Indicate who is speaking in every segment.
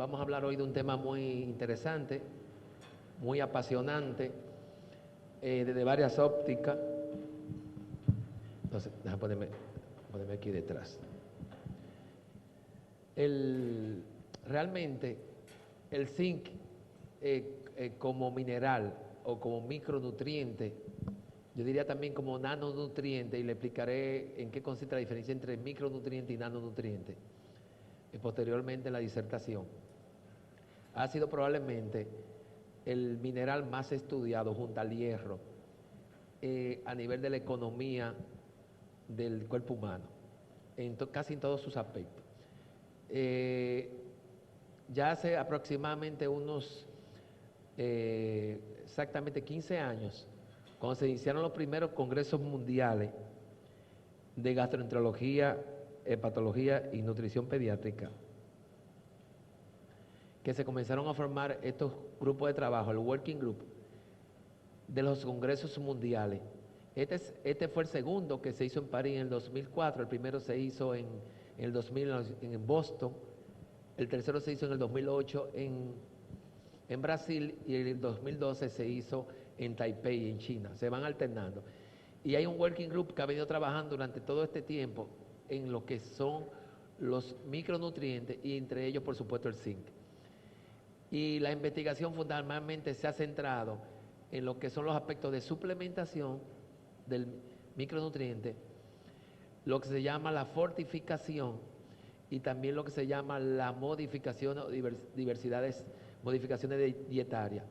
Speaker 1: Vamos a hablar hoy de un tema muy interesante, muy apasionante, desde varias ópticas. Entonces, déjame ponerme aquí detrás. Realmente, el zinc como mineral o como micronutriente, yo diría también como nanonutriente, y le explicaré en qué consiste la diferencia entre micronutriente y nanonutriente posteriormente en la disertación. Ha sido probablemente el mineral más estudiado junto al hierro a nivel de la economía del cuerpo humano, casi en todos sus aspectos. Ya hace aproximadamente unos exactamente 15 años, cuando se iniciaron los primeros congresos mundiales de gastroenterología, hepatología y nutrición pediátrica, que se comenzaron a formar estos grupos de trabajo, el Working Group, de los congresos mundiales. Este fue el segundo que se hizo en París en el 2004, el primero se hizo en el 2000 en Boston, el tercero se hizo en el 2008 en Brasil y en el 2012 se hizo en Taipei, en China. Se van alternando. Y hay un Working Group que ha venido trabajando durante todo este tiempo en lo que son los micronutrientes y entre ellos, por supuesto, el zinc. Y la investigación fundamentalmente se ha centrado en lo que son los aspectos de suplementación del micronutriente, lo que se llama la fortificación y también lo que se llama la modificación o modificaciones dietarias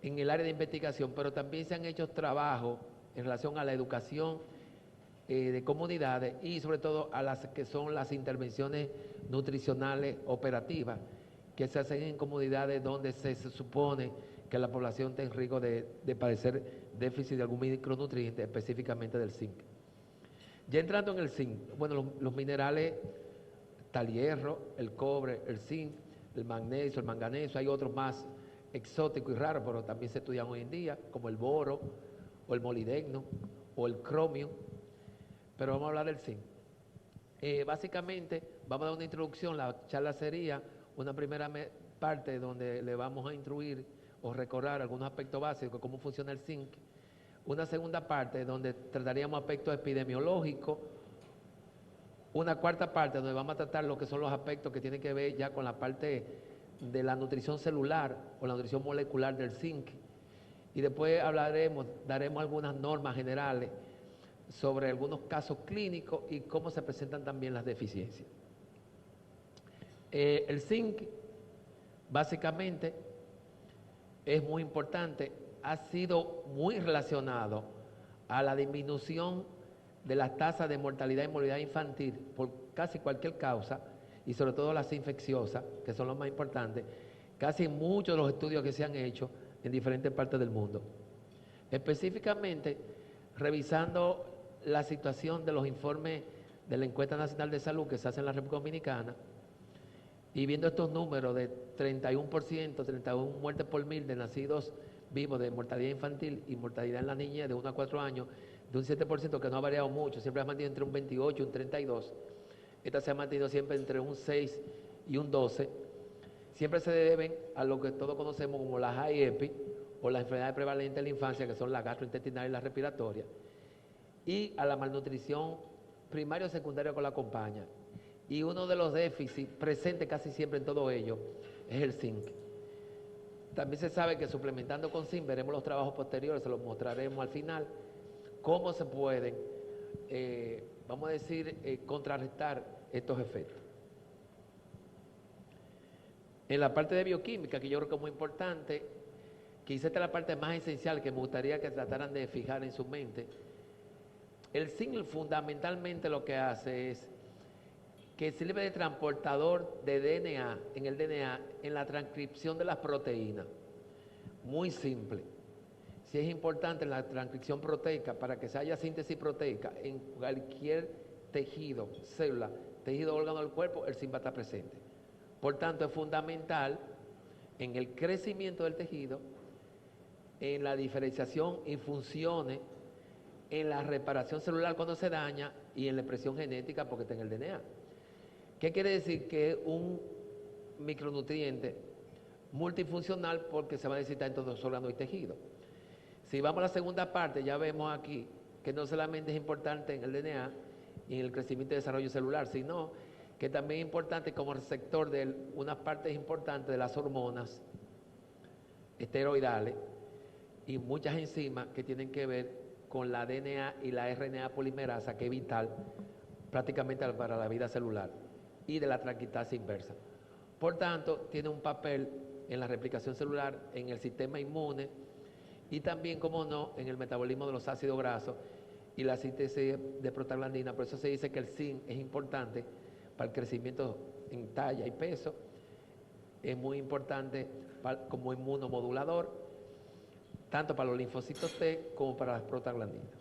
Speaker 1: en el área de investigación, pero también se han hecho trabajos en relación a la educación de comunidades y sobre todo a las que son las intervenciones nutricionales operativas que se hacen en comunidades donde se supone que la población está en riesgo de padecer déficit de algún micronutriente, específicamente del zinc. Ya entrando en el zinc, bueno, los minerales, está el hierro, el cobre, el zinc, el magnesio, el manganeso, hay otros más exóticos y raros, pero también se estudian hoy en día, como el boro, o el molibdeno, o el cromio, pero vamos a hablar del zinc. Básicamente, vamos a dar una introducción, la charla sería una primera parte donde le vamos a instruir o recordar algunos aspectos básicos de cómo funciona el zinc. Una segunda parte donde trataríamos aspectos epidemiológicos. Una cuarta parte donde vamos a tratar lo que son los aspectos que tienen que ver ya con la parte de la nutrición celular o la nutrición molecular del zinc. Y después daremos algunas normas generales sobre algunos casos clínicos y cómo se presentan también las deficiencias. El zinc, básicamente, es muy importante, ha sido muy relacionado a la disminución de las tasas de mortalidad y movilidad infantil por casi cualquier causa, y sobre todo las infecciosas, que son los más importantes, casi muchos de los estudios que se han hecho en diferentes partes del mundo. Específicamente, revisando la situación de los informes de la Encuesta Nacional de Salud que se hace en la República Dominicana, y viendo estos números de 31%, 31 muertes por 1000 de nacidos vivos de mortalidad infantil y mortalidad en la niñez de 1 a 4 años, de un 7% que no ha variado mucho, siempre ha mantenido entre un 28 y un 32. Esta se ha mantenido siempre entre un 6 y un 12. Siempre se deben a lo que todos conocemos como la high epi o las enfermedades prevalentes en la infancia, que son la gastrointestinal y la respiratoria, y a la malnutrición primaria o secundaria que la acompaña. Y uno de los déficits presentes casi siempre en todo ello es el zinc. También se sabe que suplementando con zinc, veremos los trabajos posteriores, se los mostraremos al final, cómo se pueden, vamos a decir, contrarrestar estos efectos. En la parte de bioquímica, que yo creo que es muy importante, quizá esta es la parte más esencial que me gustaría que trataran de fijar en su mente. El zinc fundamentalmente lo que hace es que sirve de transportador de DNA, en el DNA, en la transcripción de las proteínas. Muy simple. Si es importante en la transcripción proteica, para que se haya síntesis proteica en cualquier tejido, célula, tejido, órgano del cuerpo, el zinc va a estar presente. Por tanto, es fundamental en el crecimiento del tejido, en la diferenciación y funciones, en la reparación celular cuando se daña y en la expresión genética porque está en el DNA. ¿Qué quiere decir? Que un micronutriente multifuncional porque se va a necesitar en todos los órganos y tejidos. Si vamos a la segunda parte, ya vemos aquí que no solamente es importante en el DNA y en el crecimiento y desarrollo celular, sino que también es importante como receptor de unas partes importantes de las hormonas esteroidales y muchas enzimas que tienen que ver con la DNA y la RNA polimerasa, que es vital prácticamente para la vida celular, y de la transcriptasa inversa. Por tanto, tiene un papel en la replicación celular, en el sistema inmune y también, como no, en el metabolismo de los ácidos grasos y la síntesis de prostaglandina. Por eso se dice que el zinc es importante para el crecimiento en talla y peso, es muy importante como inmunomodulador, tanto para los linfocitos T como para las prostaglandinas.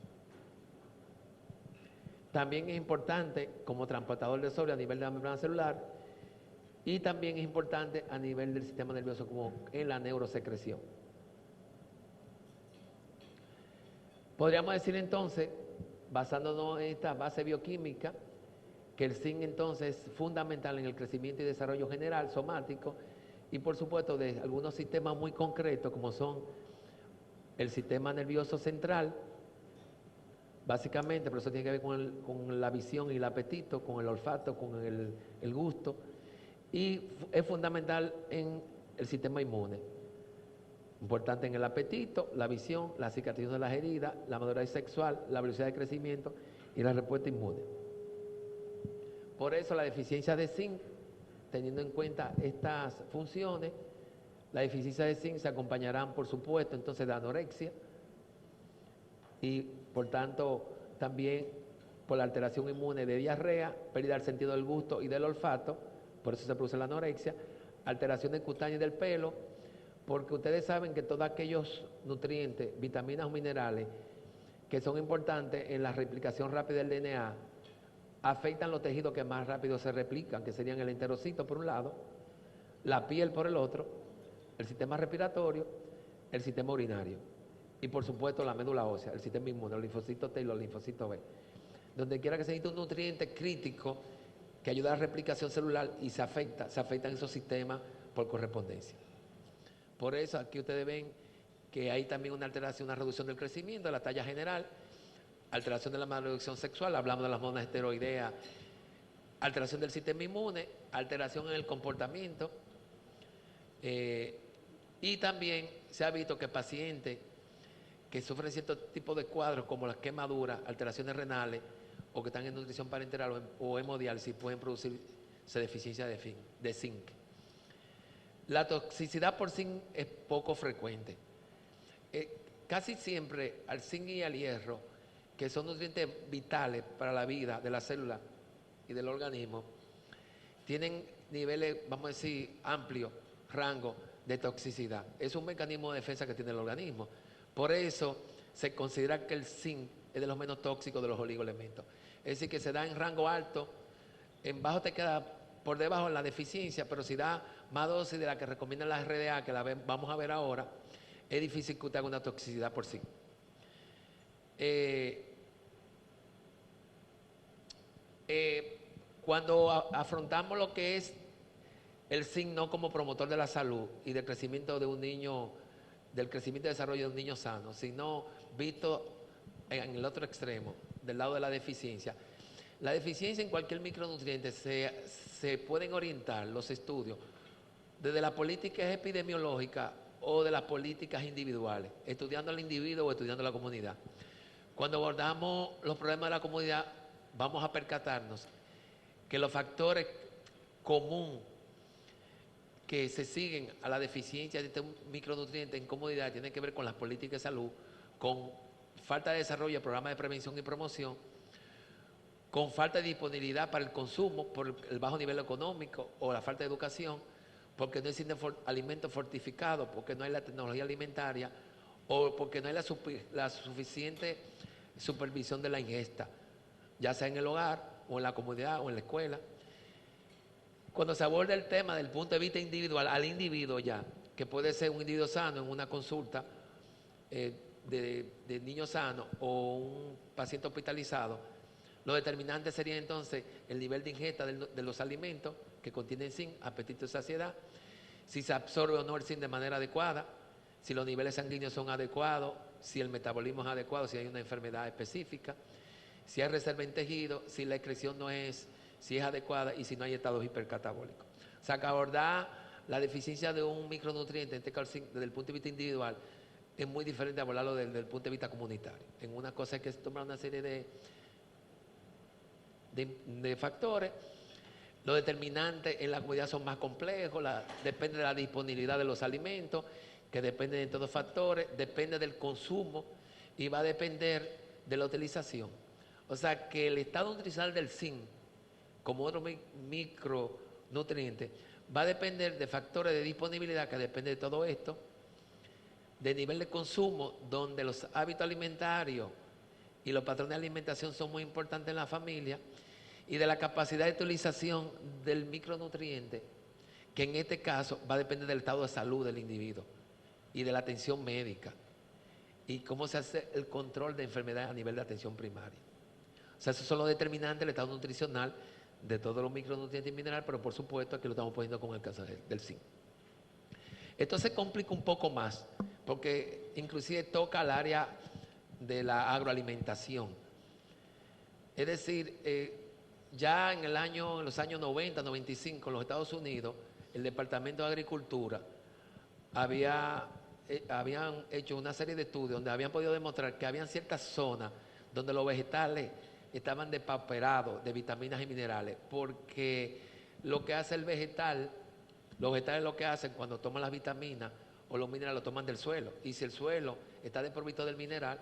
Speaker 1: También es importante como transportador de sodio a nivel de la membrana celular y también es importante a nivel del sistema nervioso como en la neurosecreción. Podríamos decir entonces, basándonos en esta base bioquímica, que el zinc entonces es fundamental en el crecimiento y desarrollo general, somático, y por supuesto de algunos sistemas muy concretos como son el sistema nervioso central, básicamente, pero eso tiene que ver con la visión y el apetito, con el olfato, con el gusto, y es fundamental en el sistema inmune. Importante en el apetito, la visión, la cicatrización de las heridas, la madurez sexual, la velocidad de crecimiento y la respuesta inmune. Por eso la deficiencia de zinc, teniendo en cuenta estas funciones, la deficiencia de zinc se acompañarán, por supuesto, entonces de anorexia y, por tanto, también por la alteración inmune de diarrea, pérdida del sentido del gusto y del olfato, por eso se produce la anorexia, alteraciones cutáneas del pelo, porque ustedes saben que todos aquellos nutrientes, vitaminas o minerales que son importantes en la replicación rápida del DNA, afectan los tejidos que más rápido se replican, que serían el enterocito por un lado, la piel por el otro, el sistema respiratorio, el sistema urinario y por supuesto la médula ósea, el sistema inmune, los linfocitos T y los linfocitos B. Donde quiera que se necesite un nutriente crítico que ayude a la replicación celular y se afectan esos sistemas por correspondencia. Por eso aquí ustedes ven que hay también una alteración, una reducción del crecimiento, de la talla general, alteración de la malnutrición sexual, hablamos de las hormonas esteroideas, alteración del sistema inmune, alteración en el comportamiento, y también se ha visto que pacientes que sufren cierto tipo de cuadros como las quemaduras, alteraciones renales o que están en nutrición parenteral o hemodiálisis pueden producirse deficiencia de zinc. La toxicidad por zinc es poco frecuente. Casi siempre al zinc y al hierro, que son nutrientes vitales para la vida de la célula y del organismo, tienen niveles, vamos a decir, amplios, rango de toxicidad. Es un mecanismo de defensa que tiene el organismo. Por eso se considera que el zinc es de los menos tóxicos de los oligoelementos. Es decir, que se da en rango alto, en bajo te queda por debajo de la deficiencia, pero si da más dosis de la que recomiendan las RDA, que la vamos a ver ahora, es difícil que usted haga una toxicidad por zinc. Cuando afrontamos lo que es el zinc no como promotor de la salud y del crecimiento de un niño, del crecimiento y desarrollo de un niño sano, sino visto en el otro extremo, del lado de la deficiencia. La deficiencia en cualquier micronutriente se pueden orientar los estudios desde las políticas epidemiológicas o de las políticas individuales, estudiando al individuo o estudiando a la comunidad. Cuando abordamos los problemas de la comunidad, vamos a percatarnos que los factores comunes que se siguen a la deficiencia de este micronutriente en comunidad tienen que ver con las políticas de salud, con falta de desarrollo de programas de prevención y promoción, con falta de disponibilidad para el consumo por el bajo nivel económico o la falta de educación, porque no existen alimentos fortificados, porque no hay la tecnología alimentaria o porque no hay la suficiente supervisión de la ingesta, ya sea en el hogar o en la comunidad o en la escuela. Cuando se aborda el tema del punto de vista individual, al individuo ya, que puede ser un individuo sano en una consulta de niño sano o un paciente hospitalizado, Lo determinante sería entonces el nivel de ingesta de los alimentos que contienen zinc, apetito y saciedad, si se absorbe o no el zinc de manera adecuada, si los niveles sanguíneos son adecuados, si el metabolismo es adecuado, si hay una enfermedad específica, si hay reserva en tejido, si la excreción no es, si es adecuada y si no hay estados hipercatabólicos. O sea, que abordar la deficiencia de un micronutriente, en este caso desde el punto de vista individual, es muy diferente a abordarlo desde el punto de vista comunitario. En una cosa hay que tomar una serie de factores. Los determinantes en la comunidad son más complejos, depende de la disponibilidad de los alimentos, que depende de todos los factores, depende del consumo y va a depender de la utilización. O sea que el estado nutricional del zinc, como otro micronutriente, va a depender de factores de disponibilidad, que depende de todo esto, de nivel de consumo, donde los hábitos alimentarios y los patrones de alimentación son muy importantes en la familia, y de la capacidad de utilización del micronutriente, que en este caso va a depender del estado de salud del individuo y de la atención médica y cómo se hace el control de enfermedades a nivel de atención primaria. O sea, esos son los determinantes del estado nutricional de todos los micronutrientes y minerales, pero por supuesto aquí lo estamos poniendo con el caso del zinc. Esto se complica un poco más, porque inclusive toca el área de la agroalimentación. Es decir, ya en los años 90, 95, en los Estados Unidos, el Departamento de Agricultura habían hecho una serie de estudios donde habían podido demostrar que habían ciertas zonas donde los vegetales estaban depauperados de vitaminas y minerales, porque lo que hace el vegetal, los vegetales lo que hacen cuando toman las vitaminas o los minerales lo toman del suelo, y si el suelo está desprovisto del mineral,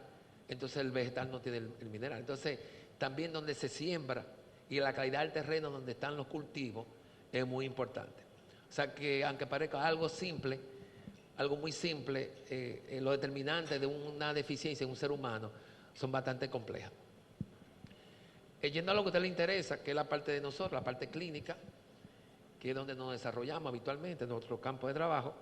Speaker 1: entonces el vegetal no tiene el mineral. Entonces, también donde se siembra y la calidad del terreno donde están los cultivos es muy importante. O sea que, aunque parezca algo simple, algo muy simple, los determinantes de una deficiencia en un ser humano son bastante complejas. Yendo a lo que a usted le interesa, que es la parte de nosotros, la parte clínica, que es donde nos desarrollamos habitualmente en nuestro campo de trabajo,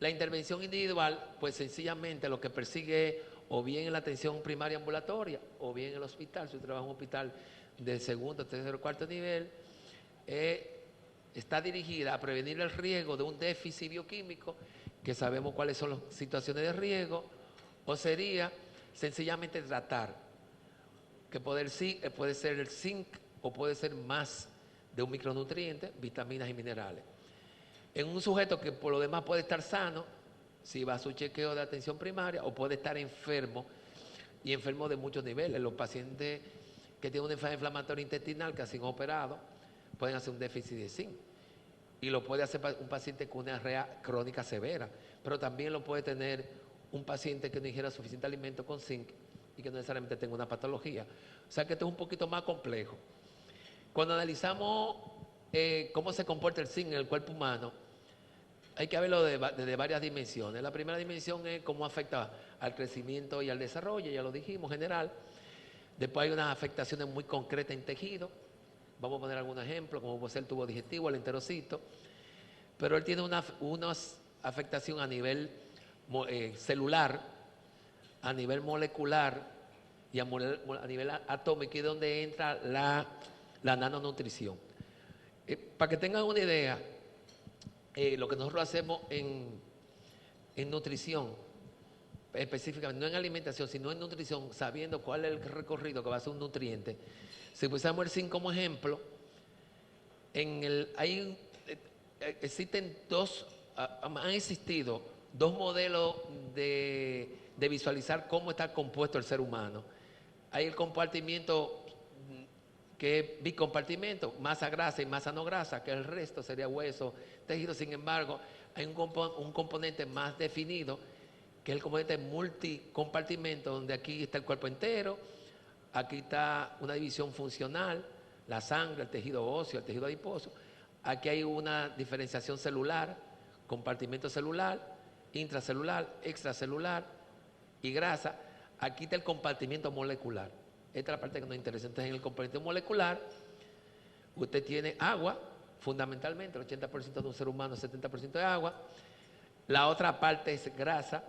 Speaker 1: la intervención individual, pues sencillamente lo que persigue o bien en la atención primaria ambulatoria o bien en el hospital, si usted trabaja en un hospital de segundo, tercero, cuarto nivel, está dirigida a prevenir el riesgo de un déficit bioquímico, que sabemos cuáles son las situaciones de riesgo, o sería sencillamente tratar, que puede ser el zinc o puede ser más de un micronutriente, vitaminas y minerales. En un sujeto que por lo demás puede estar sano, si va a su chequeo de atención primaria, o puede estar enfermo, y enfermo de muchos niveles. Los pacientes que tienen una enfermedad inflamatoria intestinal, que han sido operados, pueden hacer un déficit de zinc. Y lo puede hacer un paciente con una diarrea crónica severa, pero también lo puede tener un paciente que no ingiera suficiente alimento con zinc y que no necesariamente tenga una patología. O sea que esto es un poquito más complejo. Cuando analizamos cómo se comporta el zinc en el cuerpo humano, hay que verlo desde varias dimensiones. La primera dimensión es cómo afecta al crecimiento y al desarrollo, ya lo dijimos, general. Después hay unas afectaciones muy concretas en tejido. Vamos a poner algunos ejemplos, como puede ser el tubo digestivo, el enterocito. Pero él tiene una afectación a nivel celular, a nivel molecular y a nivel atómico, y donde entra la nanonutrición. Para que tengan una idea, lo que nosotros hacemos en nutrición, específicamente, no en alimentación, sino en nutrición, sabiendo cuál es el recorrido que va a hacer un nutriente. Si pusiéramos el zinc como ejemplo, han existido dos modelos de visualizar cómo está compuesto el ser humano. Hay el compartimiento que es bicompartimento, masa grasa y masa no grasa, que el resto sería hueso, tejido. Sin embargo, hay un componente más definido, que es el componente multicompartimento, donde aquí está el cuerpo entero, aquí está una división funcional, la sangre, el tejido óseo, el tejido adiposo. Aquí hay una diferenciación celular, compartimento celular, intracelular, extracelular y grasa. Aquí está el compartimiento molecular. Esta es la parte que nos interesa. Entonces, en el compartimento molecular, usted tiene agua, fundamentalmente, el 80% de un ser humano, 70% de agua. La otra parte es grasa,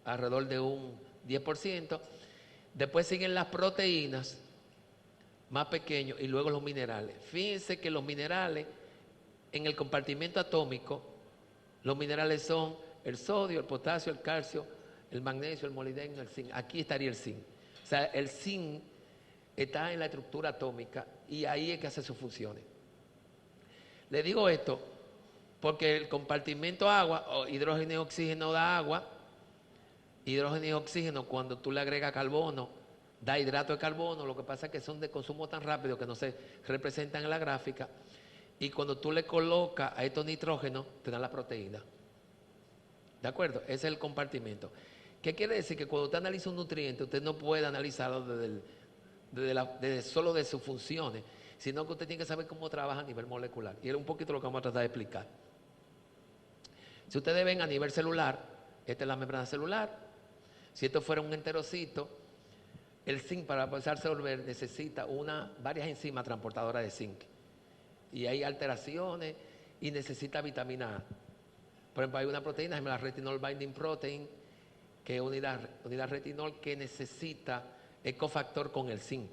Speaker 1: alrededor de un 10%. Después siguen las proteínas más pequeños y luego los minerales. Fíjense que los minerales, en el compartimento atómico, los minerales son el sodio, el potasio, el calcio, el magnesio, el molibdeno, el zinc. Aquí estaría el zinc. O sea, el zinc está en la estructura atómica y ahí es que hace sus funciones. Le digo esto porque el compartimento agua, o hidrógeno y oxígeno da agua, hidrógeno y oxígeno cuando tú le agregas carbono, da hidrato de carbono, lo que pasa es que son de consumo tan rápido que no se representan en la gráfica, y cuando tú le colocas a estos nitrógenos, te dan la proteína. ¿De acuerdo? Ese es el compartimento. ¿Qué quiere decir? Que cuando usted analiza un nutriente, usted no puede analizarlo desde solo de sus funciones, sino que usted tiene que saber cómo trabaja a nivel molecular. Y es un poquito lo que vamos a tratar de explicar. Si ustedes ven a nivel celular, esta es la membrana celular. Si esto fuera un enterocito, el zinc para poderse absorber necesita varias enzimas transportadoras de zinc. Y hay alteraciones y necesita vitamina A. Por ejemplo, hay una proteína, la retinol binding protein, que es unidad retinol que necesita el cofactor con el zinc.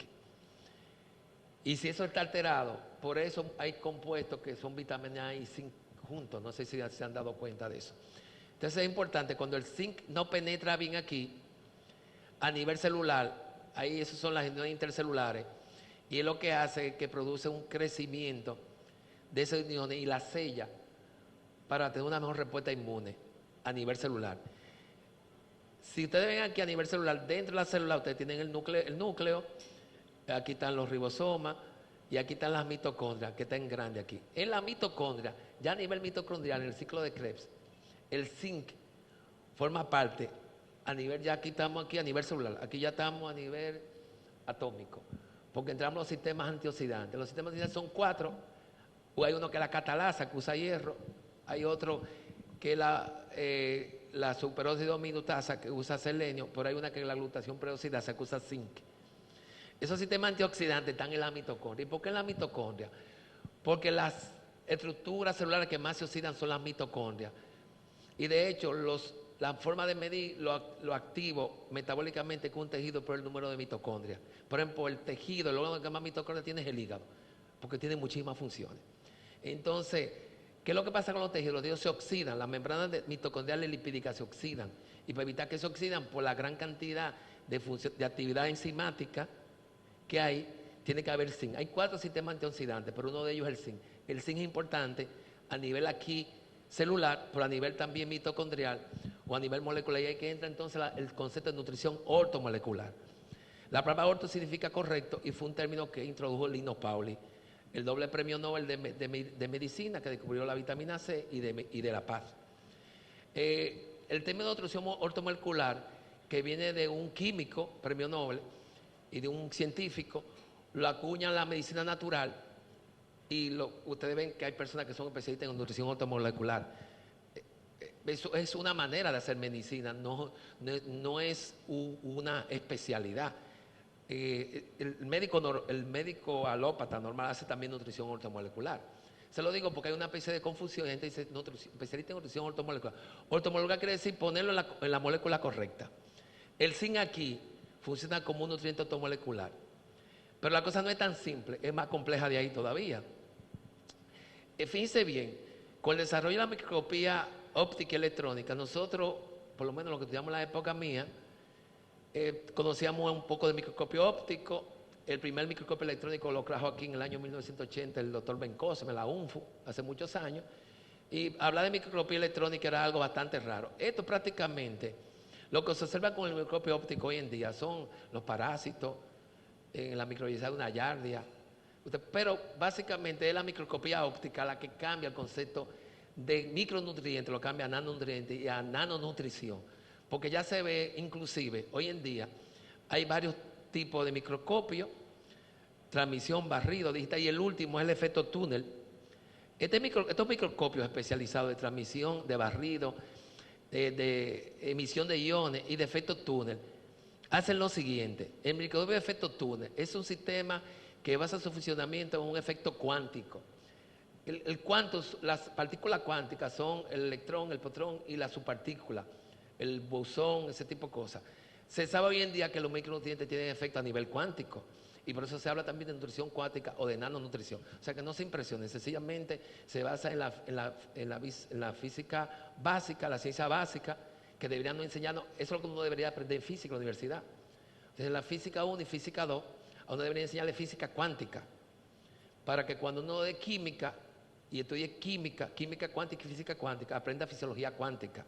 Speaker 1: Y si eso está alterado, por eso hay compuestos que son vitamina A y zinc juntos. No sé si se han dado cuenta de eso. Entonces es importante, cuando el zinc no penetra bien aquí, a nivel celular, ahí esas son las uniones intercelulares, y es lo que hace que produce un crecimiento de esas uniones y las sella para tener una mejor respuesta inmune a nivel celular. Si ustedes ven aquí a nivel celular, dentro de la célula ustedes tienen el núcleo, aquí están los ribosomas y aquí están las mitocondrias, que están grandes aquí. En la mitocondria, ya a nivel mitocondrial, en el ciclo de Krebs, el zinc forma parte a nivel, ya aquí estamos aquí a nivel celular, aquí ya estamos a nivel atómico, porque entramos en los sistemas antioxidantes. Los sistemas antioxidantes son 4, o hay uno que es la catalasa, que usa hierro, hay otro que es la superóxido minutasa, que usa selenio, pero hay una que es la glutación preoxidasa, que usa zinc. Esos sistemas antioxidantes están en la mitocondria. ¿Y por qué en la mitocondria? Porque las estructuras celulares que más se oxidan son las mitocondrias. Y de hecho, la forma de medir lo activo metabólicamente con un tejido por el número de mitocondrias. Por ejemplo, el tejido, el órgano que más mitocondrias tiene es el hígado, porque tiene muchísimas funciones. Entonces, ¿qué es lo que pasa con los tejidos? Los tejidos se oxidan, las membranas mitocondriales lipídicas se oxidan. Y para evitar que se oxidan por la gran cantidad de actividad enzimática que hay, tiene que haber zinc. Hay 4 sistemas antioxidantes, pero uno de ellos es el zinc. El zinc es importante a nivel aquí celular, pero a nivel también mitocondrial o a nivel molecular. Y ahí que entra entonces el concepto de nutrición ortomolecular. La palabra orto significa correcto y fue un término que introdujo Linus Pauling, el doble premio Nobel de medicina que descubrió la vitamina C y de la paz. El término de nutrición ortomolecular, que viene de un químico, premio Nobel, y de un científico, lo acuña la medicina natural, y ustedes ven que hay personas que son especialistas en nutrición ortomolecular. Eso es una manera de hacer medicina, no es una especialidad. El médico alópata normal hace también nutrición ortomolecular. Se lo digo porque hay una especie de confusión. La gente dice especialista en nutrición ortomolecular. Ortomolecular quiere decir ponerlo en la molécula correcta. El zinc aquí funciona como un nutriente ortomolecular. Pero la cosa no es tan simple, es más compleja de ahí todavía. Fíjense bien, con el desarrollo de la microscopía óptica y electrónica, nosotros, por lo menos lo que estudiamos en la época mía, conocíamos un poco de microscopio óptico. El primer microscopio electrónico lo trajo aquí en el año 1980 el doctor Ben Cosme, la UNFU, hace muchos años. Y hablar de microscopía electrónica era algo bastante raro. Esto prácticamente, lo que se observa con el microscopio óptico hoy en día son los parásitos, en la microbiología de una yardia. Pero básicamente es la microscopía óptica la que cambia el concepto de micronutrientes, lo cambia a nanonutrientes y a nanonutrición. Porque ya se ve, inclusive, hoy en día, hay varios tipos de microscopios, transmisión, barrido, digital, y el último es el efecto túnel. Estos microscopios especializados de transmisión, de barrido, de emisión de iones y de efecto túnel, hacen lo siguiente. El microscopio de efecto túnel es un sistema que basa su funcionamiento en un efecto cuántico. Las partículas cuánticas son el electrón, el protrón y la subpartícula, el bosón, ese tipo de cosas. Se sabe hoy en día que los micronutrientes tienen efecto a nivel cuántico. Y por eso se habla también de nutrición cuántica o de nanonutrición. O sea que no se impresionen, sencillamente se basa en la física básica, la ciencia básica, que deberían enseñarnos. Eso es lo que uno debería aprender en física en la universidad. Entonces, la física 1 y física 2, a uno debería enseñarle física cuántica, para que cuando uno de química y estudie química cuántica y física cuántica, aprenda fisiología cuántica.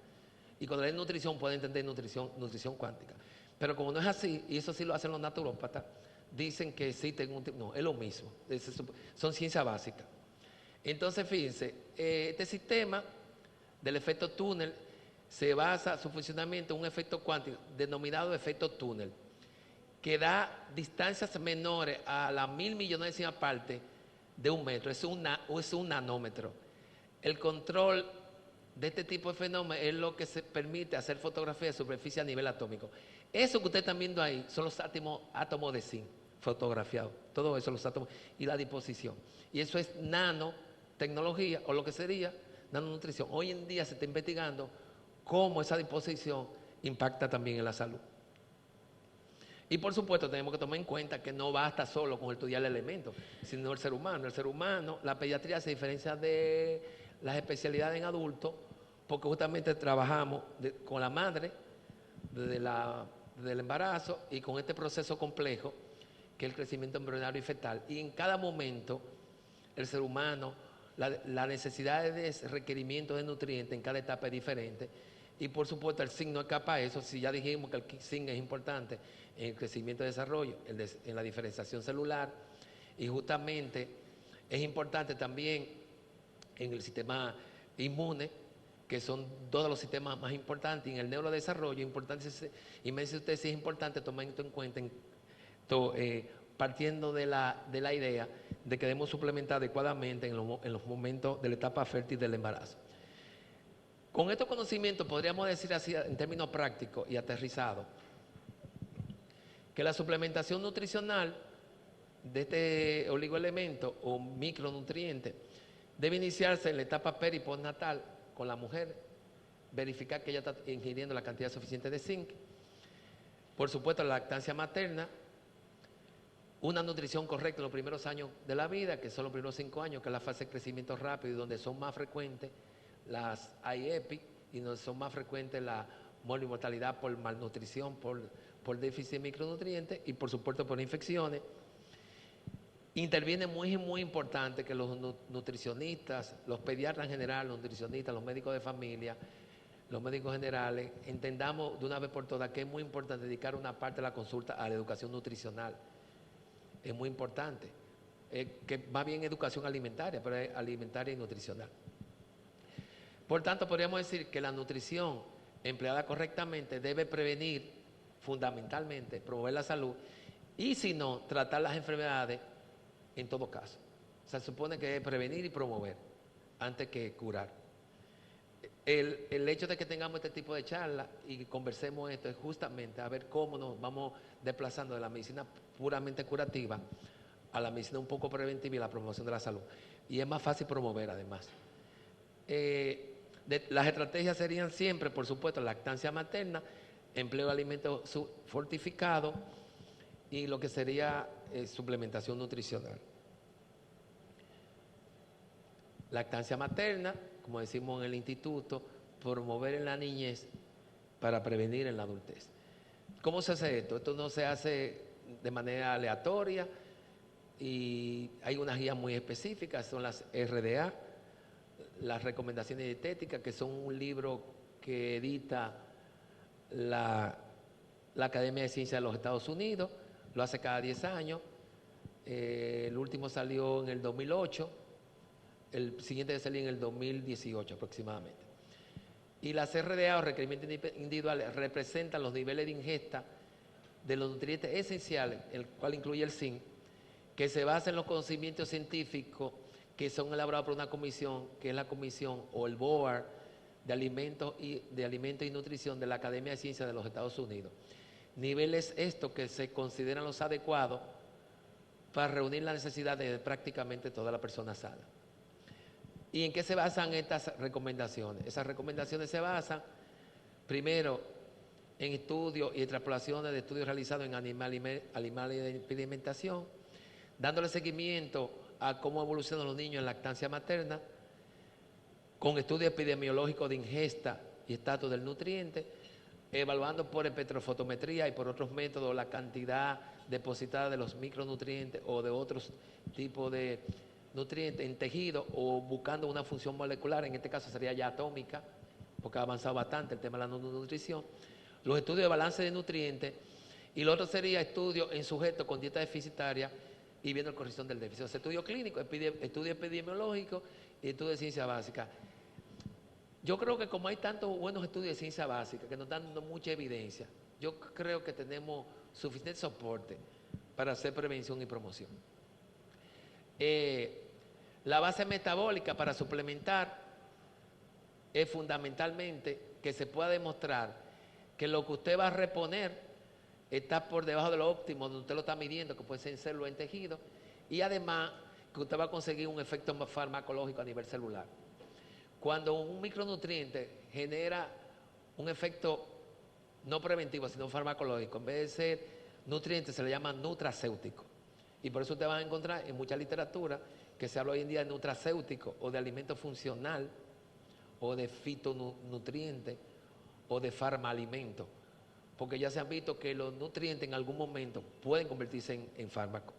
Speaker 1: Y cuando lee nutrición puede entender nutrición cuántica. Pero como no es así, y eso sí lo hacen los naturópatas, dicen que existen no, es lo mismo, son ciencia básica. Entonces, fíjense, este sistema del efecto túnel se basa su funcionamiento en un efecto cuántico denominado efecto túnel, que da distancias menores a la 1.000.000.000ª parte de un metro, es un nanómetro. El control de este tipo de fenómenos es lo que se permite hacer fotografía de superficie a nivel atómico. Eso que ustedes están viendo ahí son los átomos de zinc fotografiados, todo eso, los átomos y la disposición. Y eso es nanotecnología, o lo que sería nanonutrición. Hoy en día se está investigando cómo esa disposición impacta también en la salud. Y por supuesto tenemos que tomar en cuenta que no basta solo con estudiar el elemento, sino el ser humano. El ser humano, la pediatría se diferencia de las especialidades en adultos porque justamente trabajamos con la madre desde el embarazo y con este proceso complejo que es el crecimiento embrionario y fetal. Y en cada momento el ser humano, la necesidad de requerimiento de nutrientes en cada etapa es diferente. Y por supuesto el zinc no escapa a eso. Si ya dijimos que el zinc es importante en el crecimiento y desarrollo, en la diferenciación celular, y justamente es importante también en el sistema inmune, que son todos los sistemas más importantes, y en el neurodesarrollo, importante, y me dice usted si es importante tomar esto en cuenta, partiendo de la idea de que debemos suplementar adecuadamente en los momentos de la etapa fértil del embarazo. Con estos conocimientos podríamos decir así en términos prácticos y aterrizados, que la suplementación nutricional de este oligoelemento o micronutriente debe iniciarse en la etapa peri y postnatal con la mujer, verificar que ella está ingiriendo la cantidad suficiente de zinc. Por supuesto, la lactancia materna, una nutrición correcta en los primeros años de la vida, que son los primeros 5 años, que es la fase de crecimiento rápido y donde son más frecuentes las IEPI y donde son más frecuentes la mortalidad por malnutrición, por déficit de micronutrientes y por supuesto por infecciones. Interviene muy importante que los nutricionistas, los pediatras en general, los nutricionistas, los médicos de familia, los médicos generales, entendamos de una vez por todas que es muy importante dedicar una parte de la consulta a la educación nutricional. Es muy importante, que va bien educación alimentaria, pero es alimentaria y nutricional. Por tanto, podríamos decir que la nutrición empleada correctamente debe prevenir, fundamentalmente, promover la salud y, si no, tratar las enfermedades en todo caso. Se supone que es prevenir y promover antes que curar. El hecho de que tengamos este tipo de charlas y conversemos esto es justamente a ver cómo nos vamos desplazando de la medicina puramente curativa a la medicina un poco preventiva y la promoción de la salud. Y es más fácil promover además. Las estrategias serían siempre, por supuesto, lactancia materna, empleo de alimentos fortificados y lo que sería suplementación nutricional. Lactancia materna, como decimos en el instituto, promover en la niñez para prevenir en la adultez. ¿Cómo se hace esto? Esto no se hace de manera aleatoria y hay unas guías muy específicas, son las RDA, las recomendaciones dietéticas, que son un libro que edita la Academia de Ciencias de los Estados Unidos, lo hace cada 10 años, el último salió en el 2008, el siguiente salió en el 2018 aproximadamente. Y las RDA o requerimientos individuales representan los niveles de ingesta de los nutrientes esenciales, el cual incluye el zinc, que se basa en los conocimientos científicos que son elaborados por una comisión, que es la comisión o el Board de Alimentos y Nutrición de la Academia de Ciencias de los Estados Unidos. Niveles estos que se consideran los adecuados para reunir las necesidades de prácticamente toda la persona sana. ¿Y en qué se basan estas recomendaciones? Esas recomendaciones se basan, primero, en estudios y extrapolaciones de estudios realizados en animales de experimentación, dándole seguimiento a cómo evolucionan los niños en lactancia materna, con estudios epidemiológicos de ingesta y estatus del nutriente, evaluando por espectrofotometría y por otros métodos la cantidad depositada de los micronutrientes o de otros tipos de nutrientes en tejido, o buscando una función molecular, en este caso sería ya atómica, porque ha avanzado bastante el tema de la nutrición, los estudios de balance de nutrientes, y lo otro sería estudios en sujetos con dieta deficitaria y viendo la corrección del déficit. O sea, estudio clínico, estudio epidemiológico y estudio de ciencia básica. Yo creo que como hay tantos buenos estudios de ciencia básica que nos dan dando mucha evidencia, yo creo que tenemos suficiente soporte para hacer prevención y promoción. La base metabólica para suplementar es fundamentalmente que se pueda demostrar que lo que usted va a reponer está por debajo de lo óptimo, donde usted lo está midiendo, que puede ser en células, en tejido, y además que usted va a conseguir un efecto farmacológico a nivel celular. Cuando un micronutriente genera un efecto no preventivo, sino farmacológico, en vez de ser nutriente, se le llama nutracéutico. Y por eso usted va a encontrar en mucha literatura que se habla hoy en día de nutracéutico o de alimento funcional o de fitonutriente o de farmaalimento, porque ya se han visto que los nutrientes en algún momento pueden convertirse en fármacos.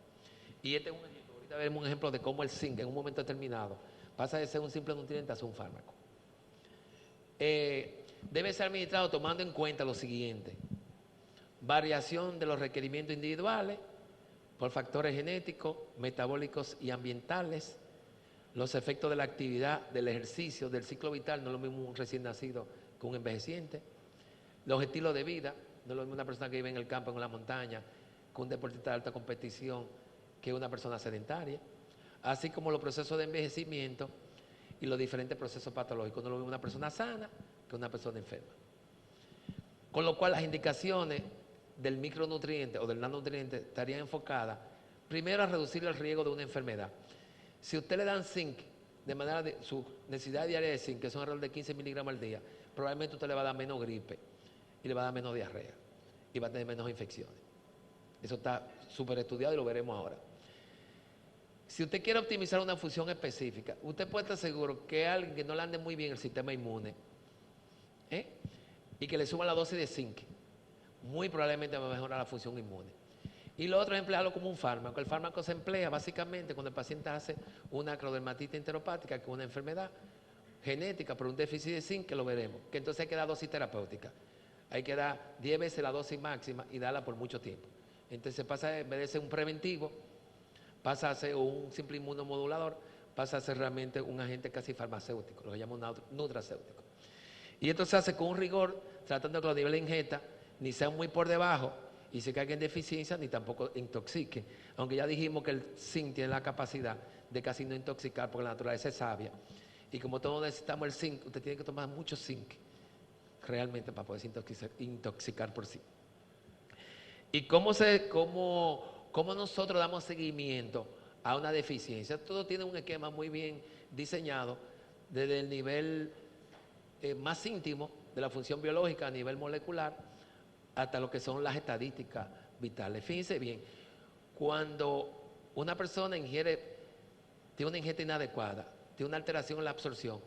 Speaker 1: Y este es un ejemplo. Ahorita veremos un ejemplo de cómo el zinc en un momento determinado pasa de ser un simple nutriente a ser un fármaco. Debe ser administrado tomando en cuenta lo siguiente: variación de los requerimientos individuales por factores genéticos, metabólicos y ambientales, los efectos de la actividad, del ejercicio, del ciclo vital, no es lo mismo un recién nacido que un envejeciente, los estilos de vida, no es lo mismo una persona que vive en el campo, en la montaña, que un deportista de alta competición, que una persona sedentaria, así como los procesos de envejecimiento y los diferentes procesos patológicos, no es lo mismo una persona sana que una persona enferma. Con lo cual las indicaciones del micronutriente o del nanonutriente estarían enfocadas primero a reducir el riesgo de una enfermedad. Si usted le dan zinc, de manera de su necesidad diaria de zinc, que son alrededor de 15 miligramos al día, probablemente usted le va a dar menos gripe y le va a dar menos diarrea y va a tener menos infecciones. Eso está súper estudiado y lo veremos ahora. Si usted quiere optimizar una función específica, usted puede estar seguro que alguien que no le ande muy bien el sistema inmune y que le suba la dosis de zinc, muy probablemente va a mejorar la función inmune. Y lo otro es emplearlo como un fármaco. El fármaco se emplea básicamente cuando el paciente hace una acrodermatitis enteropática, que es una enfermedad genética por un déficit de zinc, que lo veremos, que entonces hay que dar dosis terapéutica. Hay que dar 10 veces la dosis máxima y darla por mucho tiempo. Entonces pasa, en vez de ser un preventivo, pasa a ser un simple inmunomodulador, pasa a ser realmente un agente casi farmacéutico, lo llamamos nutracéutico. Y esto se hace con un rigor, tratando que los niveles de ingesta ni sean muy por debajo y se caigan en deficiencia, ni tampoco intoxiquen. Aunque ya dijimos que el zinc tiene la capacidad de casi no intoxicar, porque la naturaleza es sabia. Y como todos necesitamos el zinc, usted tiene que tomar mucho zinc realmente para poder intoxicar por sí. ¿Y cómo nosotros damos seguimiento a una deficiencia? Todo tiene un esquema muy bien diseñado desde el nivel más íntimo de la función biológica a nivel molecular hasta lo que son las estadísticas vitales. Fíjense bien, cuando una persona tiene una ingesta inadecuada, tiene una alteración en la absorción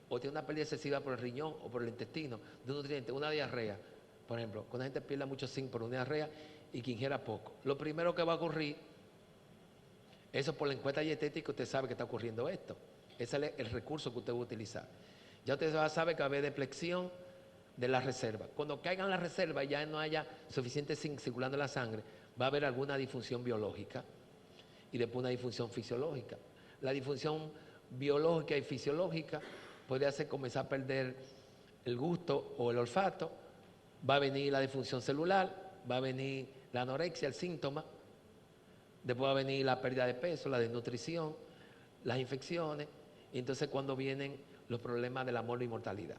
Speaker 1: o tiene una pérdida excesiva por el riñón o por el intestino de un nutriente, una diarrea, por ejemplo, cuando la gente pierde mucho zinc por una diarrea y que ingiera poco, lo primero que va a ocurrir, eso por la encuesta dietética usted sabe que está ocurriendo esto. Ese es el recurso que usted va a utilizar. Ya usted sabe que va a haber depleción de la reserva. Cuando caigan las reservas y ya no haya suficiente zinc circulando en la sangre, va a haber alguna disfunción biológica y después una disfunción fisiológica. La disfunción biológica y fisiológica podría hacer comenzar a perder el gusto o el olfato, va a venir la disfunción celular, va a venir la anorexia, el síntoma, después va a venir la pérdida de peso, la desnutrición, las infecciones, y entonces cuando vienen los problemas de la mortalidad.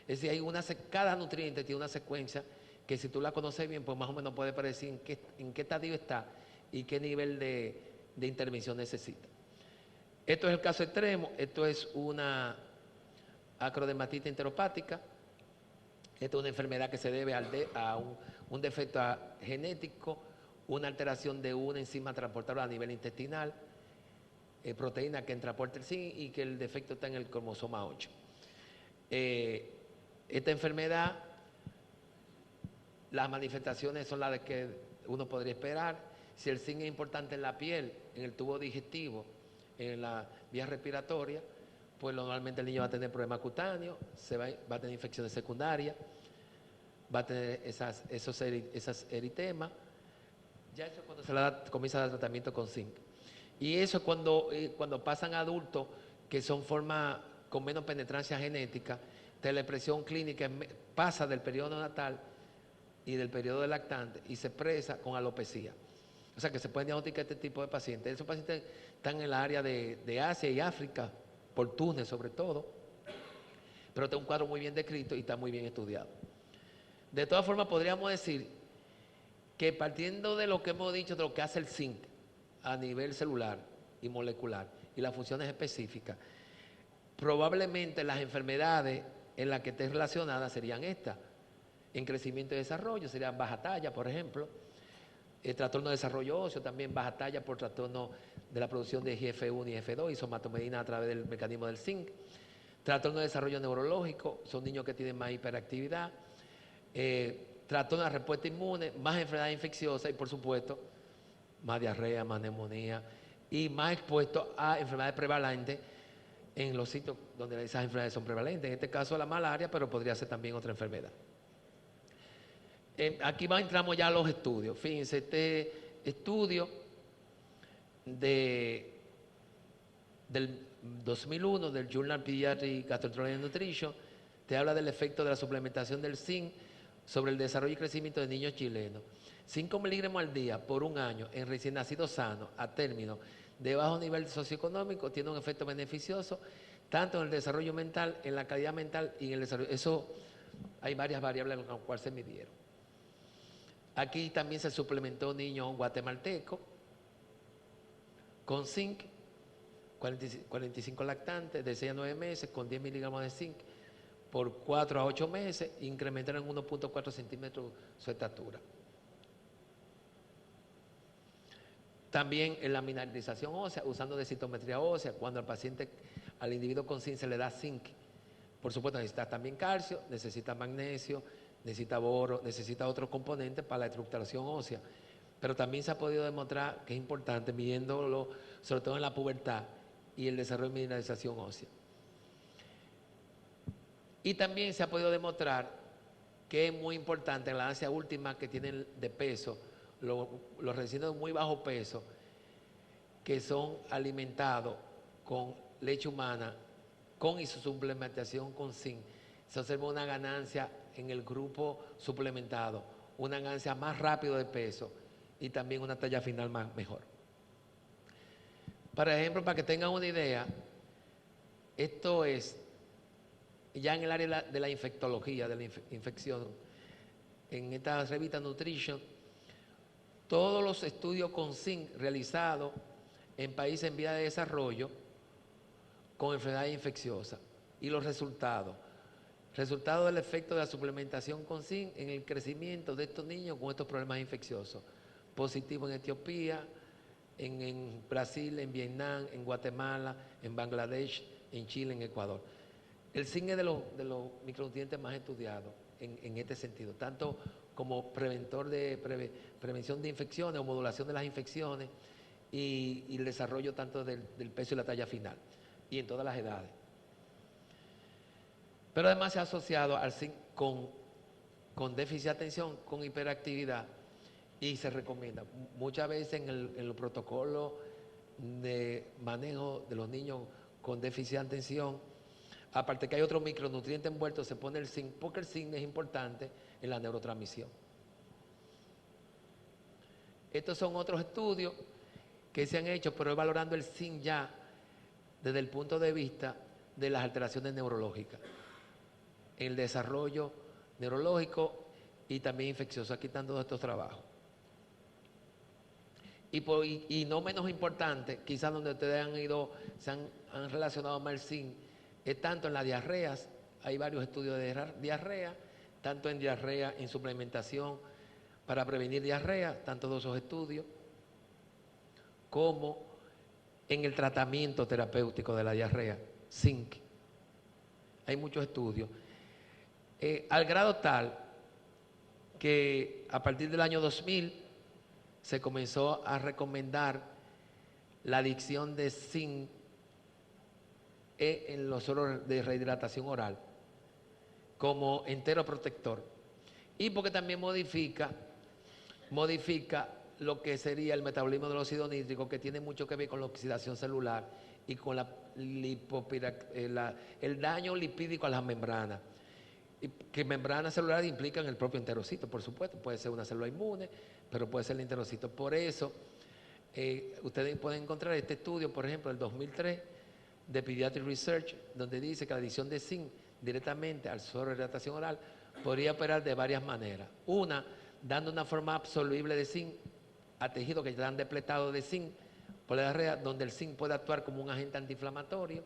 Speaker 1: Es decir, cada nutriente tiene una secuencia que si tú la conoces bien, pues más o menos puedes predecir en qué estadio está y qué nivel de intervención necesita. Esto es el caso extremo, esto es una acrodermatitis enteropática, Esta es una enfermedad que se debe a un defecto genético, una alteración de una enzima transportadora a nivel intestinal, proteína que transporta el zinc y que el defecto está en el cromosoma 8. Esta enfermedad, las manifestaciones son las de que uno podría esperar. Si el zinc es importante en la piel, en el tubo digestivo, en la vía respiratoria, pues normalmente el niño va a tener problemas cutáneos, va a tener infecciones secundarias, va a tener esos eritemas. Ya eso es cuando se le comienza a dar tratamiento con zinc. Y eso es cuando pasan a adultos que son formas con menos penetrancia genética, la expresión clínica pasa del periodo neonatal y del periodo de lactante y se expresa con alopecia. O sea que se pueden diagnosticar este tipo de pacientes. Esos pacientes están en el área de Asia y África, por Túnez sobre todo, pero está un cuadro muy bien descrito y está muy bien estudiado. De todas formas, podríamos decir que partiendo de lo que hemos dicho, de lo que hace el zinc a nivel celular y molecular y las funciones específicas, probablemente las enfermedades en las que esté relacionadas serían estas. En crecimiento y desarrollo serían baja talla, por ejemplo. Trastorno de desarrollo óseo, también baja talla por trastorno de la producción de IGF-1 y IGF-2 y somatomedina a través del mecanismo del zinc. Trastorno de desarrollo neurológico, son niños que tienen más hiperactividad. Trastorno de respuesta inmune, más enfermedades infecciosas y, por supuesto, más diarrea, más neumonía y más expuestos a enfermedades prevalentes en los sitios donde esas enfermedades son prevalentes. En este caso la malaria, pero podría ser también otra enfermedad. Aquí entramos ya a los estudios. Fíjense, este estudio del 2001 del Journal Pediatric Gastroenterology and Nutrition te habla del efecto de la suplementación del zinc sobre el desarrollo y crecimiento de niños chilenos. 5 miligramos al día por un año en recién nacidos sanos a término de bajo nivel socioeconómico tiene un efecto beneficioso tanto en el desarrollo mental, en la calidad mental y en el desarrollo. Eso hay varias variables con las cuales se midieron. Aquí también se suplementó niños guatemaltecos con zinc, 45 lactantes de 6 a 9 meses con 10 miligramos de zinc por 4 a 8 meses, incrementaron en 1.4 centímetros su estatura. También en la mineralización ósea, usando densitometría ósea, cuando al individuo con zinc se le da zinc, por supuesto necesita también calcio, necesita magnesio, necesita boro, necesita otros componentes para la estructuración ósea. Pero también se ha podido demostrar que es importante, midiéndolo sobre todo en la pubertad y el desarrollo de mineralización ósea. Y también se ha podido demostrar que es muy importante en la ganancia última que tienen de peso, los recientes de muy bajo peso, que son alimentados con leche humana, con y su suplementación con zinc, se observa una ganancia en el grupo suplementado, una ganancia más rápido de peso y también una talla final mejor. Por ejemplo, para que tengan una idea, esto es ya en el área de la infectología, de la infección, en esta revista Nutrition, todos los estudios con zinc realizados en países en vía de desarrollo con enfermedades infecciosas y los resultados. Resultado del efecto de la suplementación con zinc en el crecimiento de estos niños con estos problemas infecciosos. Positivo en Etiopía, en Brasil, en Vietnam, en Guatemala, en Bangladesh, en Chile, en Ecuador. El zinc es de los micronutrientes más estudiados en este sentido, tanto como preventor de prevención de infecciones o modulación de las infecciones y el desarrollo tanto del peso y la talla final, y en todas las edades. Pero además se ha asociado al zinc con déficit de atención, con hiperactividad, y se recomienda. Muchas veces en los protocolos de manejo de los niños con déficit de atención, aparte que hay otros micronutrientes envueltos, se pone el zinc, porque el zinc es importante en la neurotransmisión. Estos son otros estudios que se han hecho, pero es valorando el zinc ya desde el punto de vista de las alteraciones neurológicas, el desarrollo neurológico y también infeccioso. Aquí están todos estos trabajos. Y no menos importante, quizás donde ustedes han relacionado más el zinc, es tanto en las diarreas, hay varios estudios de diarrea, tanto en diarrea, en suplementación para prevenir diarrea, tanto de esos estudios, como en el tratamiento terapéutico de la diarrea, zinc. Hay muchos estudios. Al grado tal que a partir del año 2000 se comenzó a recomendar la adición de zinc en los sueros de rehidratación oral como enteroprotector. Y porque también modifica lo que sería el metabolismo del óxido nítrico, que tiene mucho que ver con la oxidación celular y con el daño lipídico a las membranas. Y que membranas celulares implican el propio enterocito, por supuesto. Puede ser una célula inmune, pero puede ser el enterocito. Por eso, ustedes pueden encontrar este estudio, por ejemplo, del 2003, de Pediatric Research, donde dice que la adición de zinc directamente al suero de hidratación oral podría operar de varias maneras. Una, dando una forma absorbible de zinc a tejidos que están depletados de zinc por la diarrea, donde el zinc puede actuar como un agente antiinflamatorio.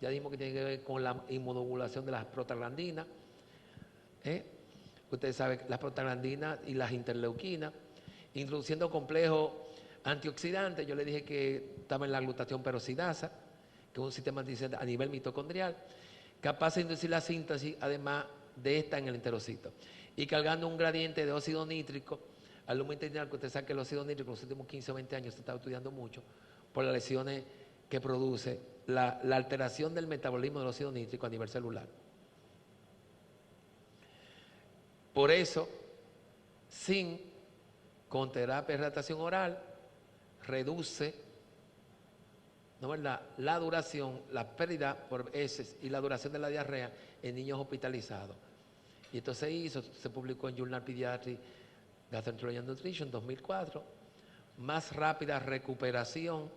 Speaker 1: Ya dijimos que tiene que ver con la inmunomodulación de las prostaglandinas. Ustedes saben, las prostaglandinas y las interleuquinas, introduciendo complejos antioxidantes. Yo le dije que estaba en la glutatión peroxidasa, que es un sistema antioxidante a nivel mitocondrial, capaz de inducir la síntesis, además de esta en el enterocito. Y cargando un gradiente de óxido nítrico al lumen intestinal, que usted sabe que el óxido nítrico en los últimos 15 o 20 años se está estudiando mucho por las lesiones que produce la alteración del metabolismo del óxido nítrico a nivel celular. Por eso, zinc con terapia de hidratación oral reduce, ¿no verdad?, la duración, la pérdida por heces y la duración de la diarrea en niños hospitalizados. Y esto se hizo, se publicó en Journal Pediatric Gastroenterology and Nutrition 2004, más rápida recuperación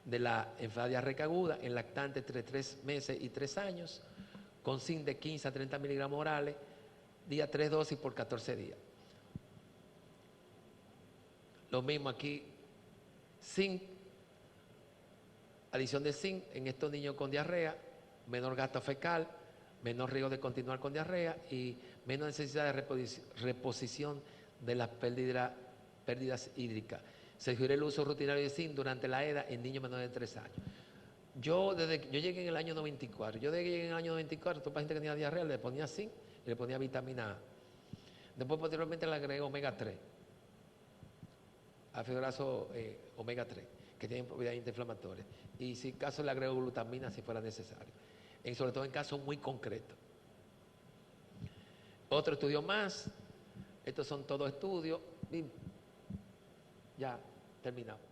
Speaker 1: de la enfermedad diarreica aguda en lactantes entre 3 meses y 3 años, con zinc de 15 a 30 miligramos orales, día 3 dosis por 14 días. Lo mismo aquí, zinc, adición de zinc en estos niños con diarrea, menor gasto fecal, menor riesgo de continuar con diarrea y menos necesidad de reposición de las pérdidas hídricas. Se sugiere el uso rutinario de zinc durante la EDA en niños menores de 3 años. Yo llegué en el año 94. Yo llegué en el año 94, toda la gente que tenía diarrea le ponía zinc y le ponía vitamina A. Después posteriormente le agregué omega 3, anfibraso omega 3, que tienen propiedades antiinflamatorias. Y si caso le agrego glutamina si fuera necesario. Sobre todo en casos muy concretos. Otro estudio más. Estos son todos estudios. Ya terminamos.